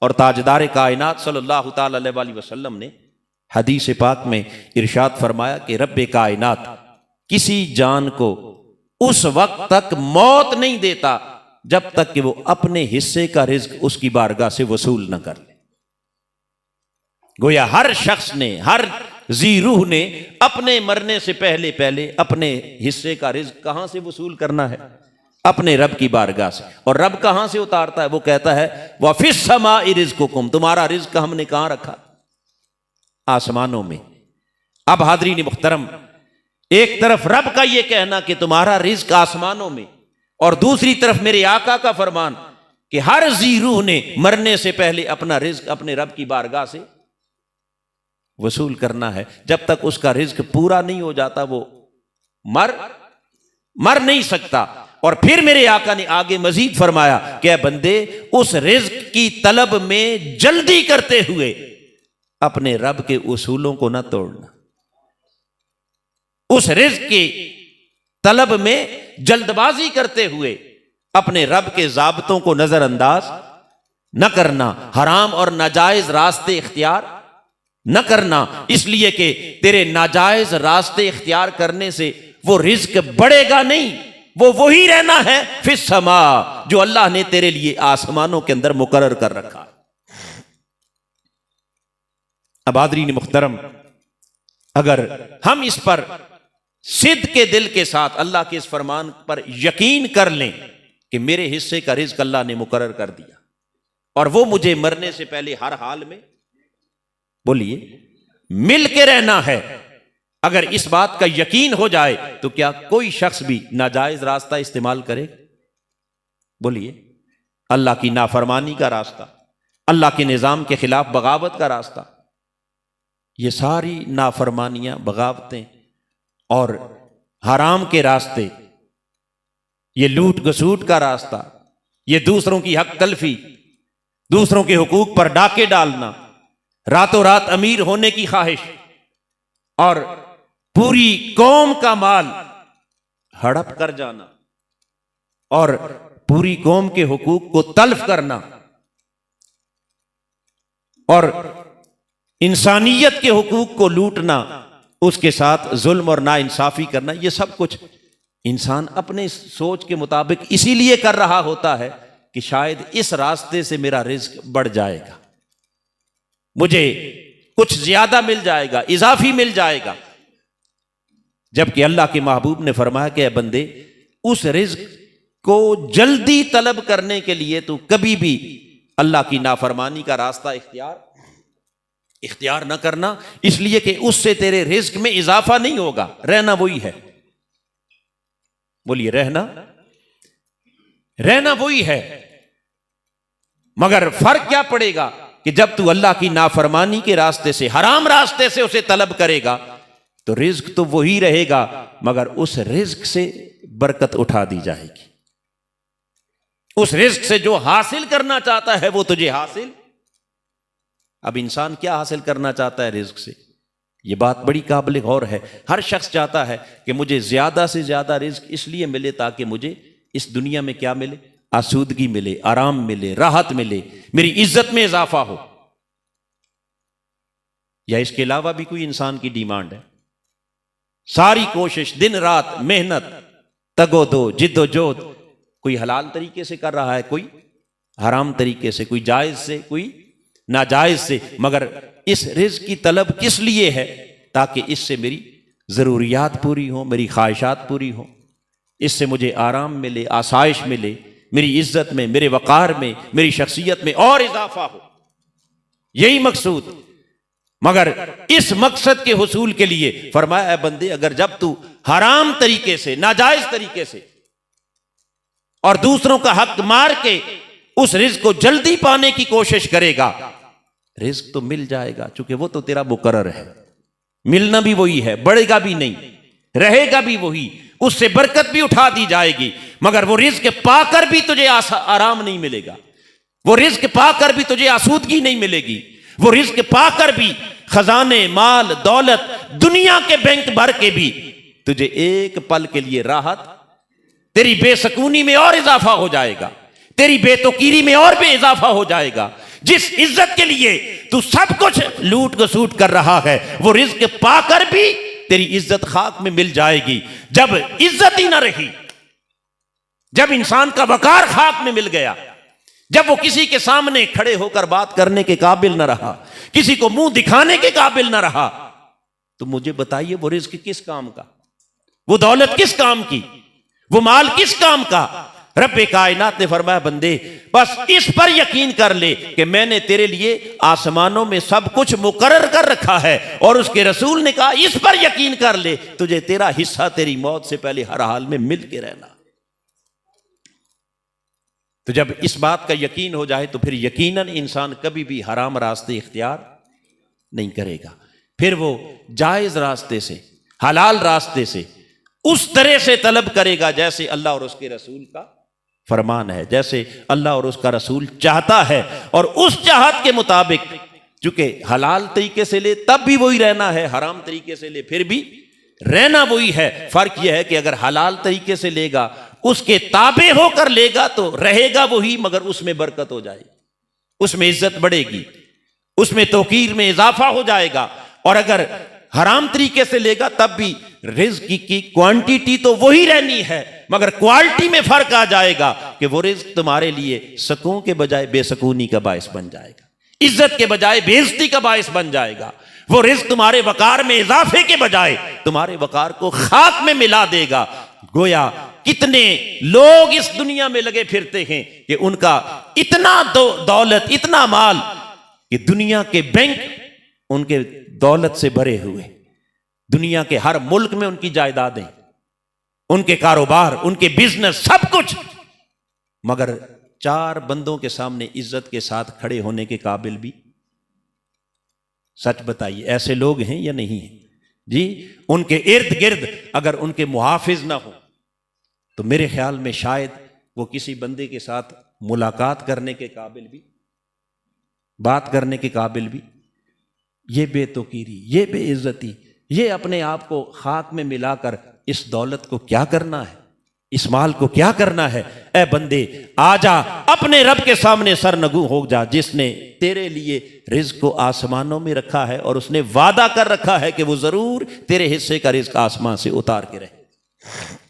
और ताजदार कायनात सल्लल्लाहु ताला अलैहि वसल्लम ने हदीस पाक में इरशाद फरमाया कि रब्बे कायनात किसी जान को उस वक्त तक मौत नहीं देता जब तक कि वो अपने हिस्से का रिज्क उसकी बारगाह से वसूल न कर ले। गोया हर शख्स ने, हर जी रूह ने अपने मरने से पहले पहले अपने हिस्से का रिज्क कहां से वसूल करना है? अपने रब की बारगाह से। और रब कहां से उतारता है? वो कहता है वफिस समाई रिज़्कुकुम, तुम्हारा रिज्क हमने कहां रखा? आसमानों में। अब हाज़रीन मुहतरम, एक तरफ रब का यह कहना कि तुम्हारा रिज्क आसमानों में, और दूसरी तरफ मेरे आका का फरमान कि हर जी रूह ने मरने से पहले अपना रिज्क अपने रब की बारगाह से वसूल करना है। जब तक उसका रिज्क पूरा नहीं हो जाता वो मर नहीं सकता। और फिर मेरे आका ने आगे मजीद फरमाया कि बंदे, उस रिज्क की तलब में जल्दी करते हुए अपने रब के उसूलों को ना तोड़ना। उस रिज्क की तलब में जल्दबाजी करते हुए अपने रब के ज़ाब्तों को नजरअंदाज न करना, हराम और नाजायज रास्ते इख्तियार न करना, इसलिए कि तेरे नाजायज रास्ते इख्तियार करने से वो रिज्क बढ़ेगा नहीं, वो वही रहना है फिस समा, जो अल्लाह ने तेरे लिए आसमानों के अंदर मुकर्रर कर रखा है। अब हाज़रीन मुहतरम, अगर हम इस पर सिद्ध के दिल के साथ अल्लाह के इस फरमान पर यकीन कर लें कि मेरे हिस्से का रिज्क अल्लाह ने मुकर्रर कर दिया और वो मुझे मरने से पहले हर हाल में, बोलिए, मिल के रहना है, अगर इस बात का यकीन हो जाए तो क्या कोई शख्स भी नाजायज रास्ता इस्तेमाल करे? बोलिए, अल्लाह की नाफरमानी का रास्ता, अल्लाह के निजाम के खिलाफ बगावत का रास्ता, ये सारी नाफरमानियां, बगावतें और हराम के रास्ते, ये लूट घसूट का रास्ता, ये दूसरों की हक तलफी, दूसरों के हुकूक पर डाके डालना, रातों रात अमीर होने की ख्वाहिश और पूरी कौम का माल हड़प कर जाना और पूरी कौम के हुकूक को तल्फ करना और इंसानियत के हुकूक को लूटना, उसके साथ जुल्म और नाइंसाफी करना, ये सब कुछ इंसान अपने सोच के मुताबिक इसीलिए कर रहा होता है कि शायद इस रास्ते से मेरा रिज्क बढ़ जाएगा, मुझे कुछ ज्यादा मिल जाएगा, इजाफी मिल जाएगा। जबकि अल्लाह के महबूब ने फरमाया कि बंदे, उस रिज्क को जल्दी तलब करने के लिए तू कभी भी अल्लाह की नाफरमानी का रास्ता इख्तियार न करना, इसलिए कि उससे तेरे रिज्क में इजाफा नहीं होगा, रहना वही है। बोलिए, रहना वही है, मगर फर्क क्या पड़ेगा कि जब तू अल्लाह की नाफरमानी के रास्ते से, हराम रास्ते से उसे तलब करेगा तो रिज्क तो वही रहेगा, मगर उस रिज्क से बरकत उठा दी जाएगी। उस रिज्क से जो हासिल करना चाहता है वो तुझे हासिल। अब इंसान क्या हासिल करना चाहता है रिज्क से? ये बात बड़ी काबिल गौर है। हर शख्स चाहता है कि मुझे ज्यादा से ज्यादा रिज्क इसलिए मिले ताकि मुझे इस दुनिया में क्या मिले? आसूदगी मिले, आराम मिले, राहत मिले, मेरी इज्जत में इजाफा हो। या इसके अलावा भी कोई इंसान की डिमांड है? सारी कोशिश, दिन रात मेहनत, तगोदो, जिद्दोजहद, कोई हलाल तरीके से कर रहा है, कोई हराम तरीके से, कोई जायज से, कोई नाजायज से, मगर इस रिज्क की तलब किस लिए है? ताकि इससे मेरी जरूरियात पूरी हो, मेरी ख्वाहिशात पूरी हो, इससे मुझे आराम मिले, आसाइश मिले, मेरी इज्जत में, मेरे वकार में, मेरी शख्सियत में और इजाफा हो। यही मकसूद। मगर इस मकसद के हुसूल के लिए फरमाया, है बंदे, अगर जब तू हराम तरीके से, नाजायज तरीके से और दूसरों का हक मार के उस रिज्क को जल्दी पाने की कोशिश करेगा, रिज्क तो मिल जाएगा, चूंकि वो तो तेरा मुकर्रर है, मिलना भी वही है, बढ़ेगा भी नहीं, रहेगा भी वही, उससे बरकत भी उठा दी जाएगी। मगर वो रिज्क पाकर भी तुझे आराम नहीं मिलेगा, वो रिज्क पाकर भी तुझे आसूदगी नहीं मिलेगी, वो रिज्क पाकर भी खजाने, माल, दौलत, दुनिया के बैंक भर के भी तुझे एक पल के लिए राहत, तेरी बेसकूनी में और इजाफा हो जाएगा, तेरी बेतुकीरी में और भी इजाफा हो जाएगा, जिस इज्जत के लिए तू सब कुछ लूट घसूट कर रहा है, वो रिज्क पाकर भी तेरी इज्जत खाक में मिल जाएगी। जब इज्जत ही ना रही, जब इंसान का वकार खाक में मिल गया, जब वो किसी के सामने खड़े होकर बात करने के काबिल ना रहा, किसी को मुंह दिखाने के काबिल ना रहा, तो मुझे बताइए वो रिज्क किस काम का, वो दौलत किस काम की, वो माल किस काम का। रब्बे कायनात ने फरमाया बंदे बस इस पर यकीन कर ले कि मैंने तेरे लिए आसमानों में सब कुछ मुकर्रर कर रखा है, और उसके रसूल ने कहा इस पर यकीन कर ले तुझे तेरा हिस्सा तेरी मौत से पहले हर हाल में मिल के रहना। तो जब इस बात का यकीन हो जाए तो फिर यकीनन इंसान कभी भी हराम रास्ते इख्तियार नहीं करेगा, फिर वो जायज रास्ते से, हलाल रास्ते से उस तरह से तलब करेगा जैसे अल्लाह और उसके रसूल का फरमान है, जैसे अल्लाह और उसका रसूल चाहता है, और उस चाहत के मुताबिक। चूंकि हलाल तरीके से ले तब भी वही रहना है, हराम तरीके से ले फिर भी रहना वही है। फर्क यह है कि अगर हलाल तरीके से लेगा, उसके ताबे होकर लेगा तो रहेगा वही, मगर उसमें बरकत हो जाएगी, उसमें इज्जत बढ़ेगी, उसमें तौकीर में इजाफा हो जाएगा। और अगर हराम तरीके से लेगा तब भी रिज्क की क्वांटिटी तो वही रहनी है, मगर क्वालिटी में फर्क आ जाएगा कि वो रिज्क तुम्हारे लिए सकून के बजाय बेसकूनी का बायस बन जाएगा, इज्जत के बजाय बेइज्जती का बायस बन जाएगा। वो रिज्क तुम्हारे वकार में इजाफे के बजाय तुम्हारे वकार को खाक में मिला देगा। गोया कितने लोग इस दुनिया में लगे फिरते हैं कि उनका इतना दौलत, इतना माल कि दुनिया के बैंक उनके दौलत से भरे हुए, दुनिया के हर मुल्क में उनकी जायदादें, उनके कारोबार, उनके बिजनेस, सब कुछ, मगर चार बंदों के सामने इज्जत के साथ खड़े होने के काबिल भी। सच बताइए ऐसे लोग हैं या नहीं हैं जी? उनके इर्द गिर्द अगर उनके मुहाफिज ना हो तो मेरे ख्याल में शायद वो किसी बंदे के साथ मुलाकात करने के काबिल भी, बात करने के काबिल भी। ये बेतौकीरी, ये बेइज्जती, ये अपने आप को खाक में मिलाकर इस दौलत को क्या करना है, इस माल को क्या करना है? ए बंदे आजा, अपने रब के सामने सरनगू हो जा, जिसने तेरे लिए रिज्क को आसमानों में रखा है और उसने वादा कर रखा है कि वो जरूर तेरे हिस्से का रिज्क आसमान से उतार के रहे।